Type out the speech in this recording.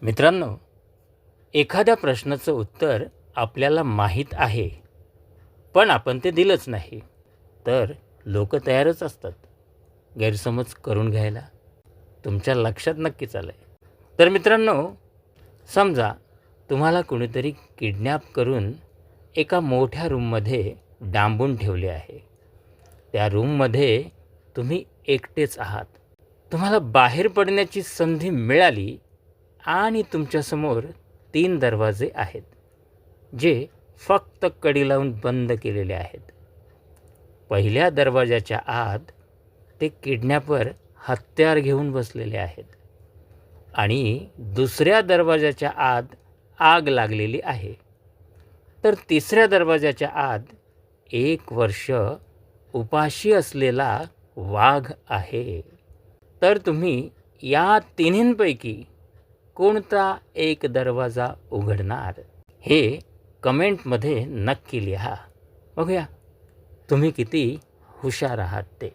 मित्रांनो, एखाद्या प्रश्नाचं उत्तर आपल्याला माहीत आहे, पण आपण ते दिलंच नाही, तर लोक तयारच असतात गैरसमज करून घ्यायला. तुमच्या लक्षात नक्कीच आलं आहे. तर मित्रांनो, समजा तुम्हाला कुणीतरी किडनॅप करून एका मोठ्या रूममध्ये डांबून ठेवले आहे. त्या रूममध्ये तुम्ही एकटेच आहात. तुम्हाला बाहेर पडण्याची संधी मिळाली आणि तुमच्यासमोर 3 दरवाजे आहेत, जे फक्त कडी लावून बंद केलेले आहेत. पहिल्या दरवाजाच्या आत ते किडनॅपर हत्यार घेऊन बसलेले आहेत आणि दुसऱ्या दरवाजाच्या आत आग लागलेली आहे. तर तिसऱ्या दरवाजाच्या आत 1 वर्ष उपाशी असलेला वाघ आहे. तर तुम्ही या तिन्हींपैकी कोणता एक दरवाजा उघडणार? हे कमेंटमध्ये नक्की लिहा. बघूया तुम्ही किती हुशार आहात ते.